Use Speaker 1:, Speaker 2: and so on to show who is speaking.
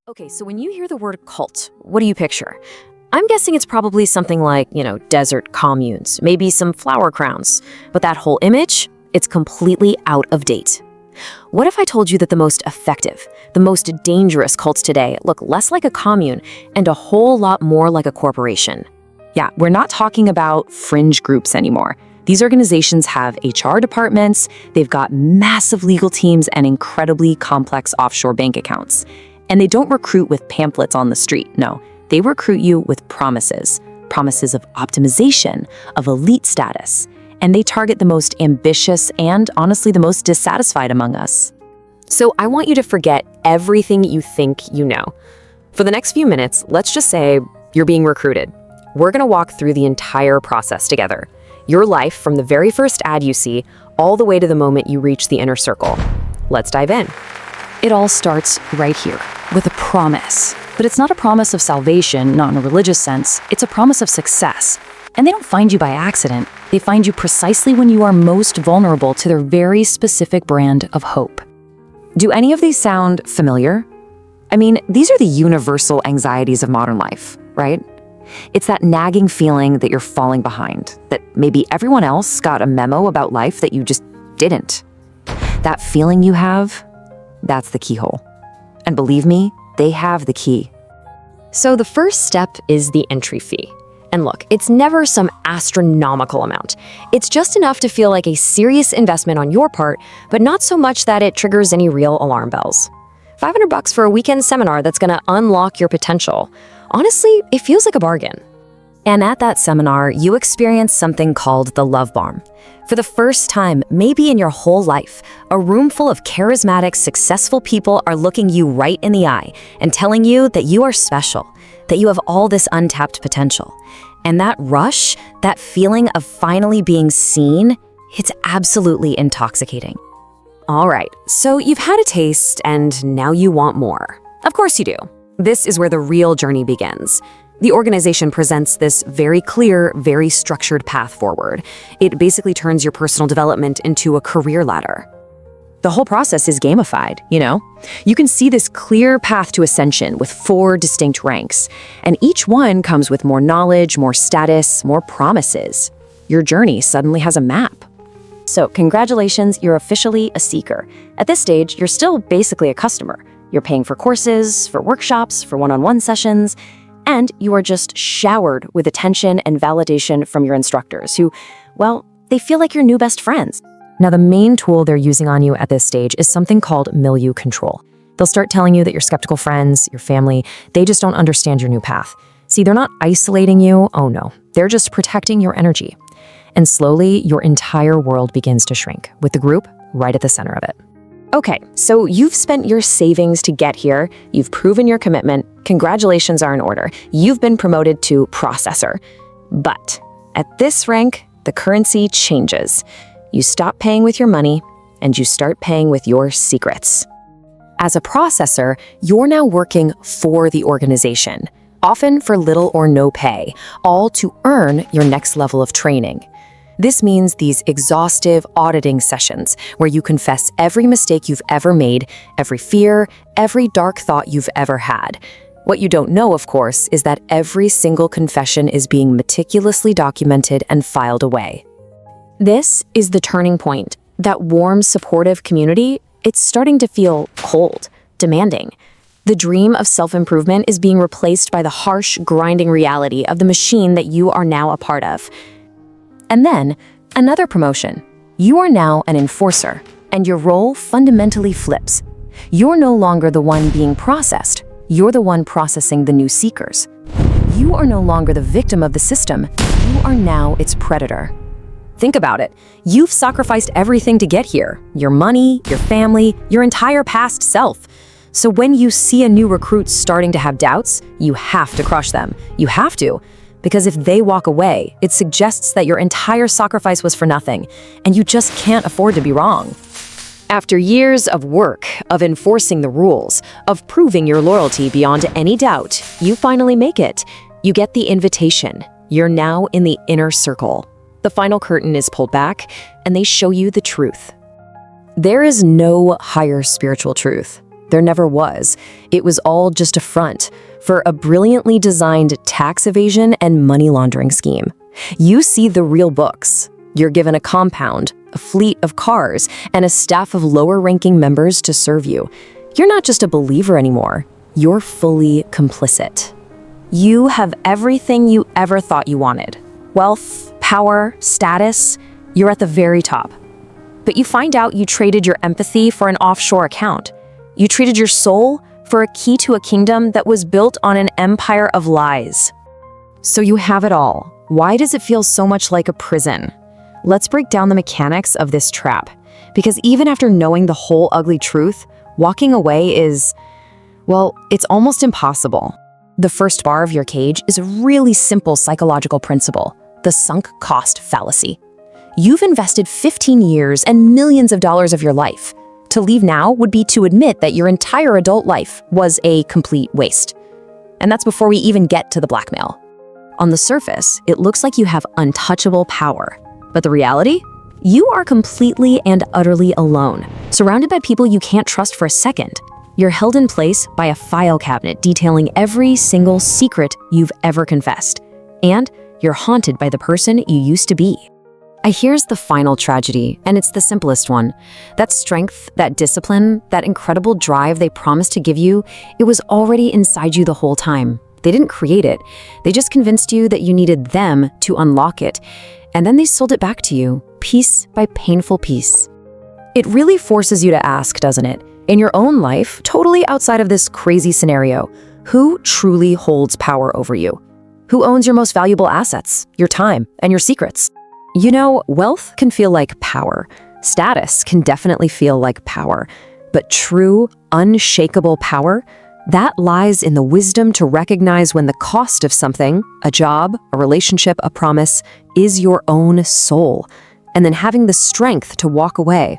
Speaker 1: Okay, so when you hear the word cult, what do you picture? I'm guessing it's probably something like, desert communes, maybe some flower crowns. But that whole image, it's completely out of date. What if I told you that the most effective, the most dangerous cults today look less like a commune and a whole lot more like a corporation?
Speaker 2: Yeah, we're not talking about fringe groups anymore. These organizations have HR departments, they've got massive legal teams and incredibly complex offshore bank accounts. And they don't recruit with pamphlets on the street, no. They recruit you with promises. Promises of optimization, of elite status. And they target the most ambitious and, honestly, the most dissatisfied among us.
Speaker 1: So I want you to forget everything you think you know. For the next few minutes, let's just say you're being recruited. We're gonna walk through the entire process together. Your life from the very first ad you see, all the way to the moment you reach the inner circle. Let's dive in.
Speaker 2: It all starts right here, with a promise. But it's not a promise of salvation, not in a religious sense. It's a promise of success. And they don't find you by accident. They find you precisely when you are most vulnerable to their very specific brand of hope. Do any of these sound familiar? I mean, these are the universal anxieties of modern life, right? It's that nagging feeling that you're falling behind, that maybe everyone else got a memo about life that you just didn't. That feeling you have, that's the keyhole. And believe me, they have the key.
Speaker 1: So the first step is the entry fee. And look, it's never some astronomical amount. It's just enough to feel like a serious investment on your part, but not so much that it triggers any real alarm bells. $500 for a weekend seminar that's gonna unlock your potential. Honestly, it feels like a bargain. And at that seminar, you experience something called the love bomb. For the first time, maybe in your whole life, a room full of charismatic, successful people are looking you right in the eye and telling you that you are special, that you have all this untapped potential. And that rush, that feeling of finally being seen, it's absolutely intoxicating. All right, so you've had a taste and now you want more. Of course you do. This is where the real journey begins. The organization presents this very clear, very structured path forward. It basically turns your personal development into a career ladder. The whole process is gamified, You can see this clear path to ascension with 4 distinct ranks, and each one comes with more knowledge, more status, more promises. Your journey suddenly has a map. So congratulations, you're officially a seeker. At this stage, you're still basically a customer. You're paying for courses, for workshops, for one-on-one sessions, and you are just showered with attention and validation from your instructors who, well, they feel like your new best friends. Now, the main tool they're using on you at this stage is something called milieu control. They'll start telling you that your skeptical friends, your family, they just don't understand your new path. See, they're not isolating you, oh no, they're just protecting your energy. And slowly, your entire world begins to shrink, with the group right at the center of it. Okay, so you've spent your savings to get here, you've proven your commitment, congratulations are in order, you've been promoted to processor. But at this rank, the currency changes. You stop paying with your money, and you start paying with your secrets. As a processor, you're now working for the organization, often for little or no pay, all to earn your next level of training. This means these exhaustive auditing sessions where you confess every mistake you've ever made, every fear, every dark thought you've ever had. What you don't know, of course, is that every single confession is being meticulously documented and filed away. This is the turning point. That warm, supportive community, it's starting to feel cold, demanding. The dream of self-improvement is being replaced by the harsh, grinding reality of the machine that you are now a part of. And then, another promotion. You are now an enforcer, and your role fundamentally flips. You're no longer the one being processed. You're the one processing the new seekers. You are no longer the victim of the system. You are now its predator. Think about it. You've sacrificed everything to get here. Your money, your family, your entire past self. So when you see a new recruit starting to have doubts, you have to crush them. You have to. Because if they walk away, it suggests that your entire sacrifice was for nothing, and you just can't afford to be wrong. After years of work, of enforcing the rules, of proving your loyalty beyond any doubt, you finally make it. You get the invitation. You're now in the inner circle. The final curtain is pulled back, and they show you the truth. There is no higher spiritual truth. There never was. It was all just a front for a brilliantly designed tax evasion and money laundering scheme. You see the real books. You're given a compound, a fleet of cars, and a staff of lower-ranking members to serve you. You're not just a believer anymore. You're fully complicit. You have everything you ever thought you wanted. Wealth, power, status. You're at the very top. But you find out you traded your empathy for an offshore account. You traded your soul for a key to a kingdom that was built on an empire of lies. So you have it all. Why does it feel so much like a prison? Let's break down the mechanics of this trap. Because even after knowing the whole ugly truth, walking away is, well, it's almost impossible. The first bar of your cage is a really simple psychological principle, the sunk cost fallacy. You've invested 15 years and millions of dollars of your life. To leave now would be to admit that your entire adult life was a complete waste. And that's before we even get to the blackmail. On the surface, it looks like you have untouchable power. But the reality? You are completely and utterly alone, surrounded by people you can't trust for a second. You're held in place by a file cabinet detailing every single secret you've ever confessed. And you're haunted by the person you used to be. Here's the final tragedy, and it's the simplest one. That strength, that discipline, that incredible drive they promised to give you, it was already inside you the whole time. They didn't create it. They just convinced you that you needed them to unlock it. And then they sold it back to you, piece by painful piece. It really forces you to ask, doesn't it? In your own life, totally outside of this crazy scenario, who truly holds power over you? Who owns your most valuable assets, your time, and your secrets? You know, wealth can feel like power. Status can definitely feel like power. But true, unshakable power, that lies in the wisdom to recognize when the cost of something, a job, a relationship, a promise, is your own soul. And then having the strength to walk away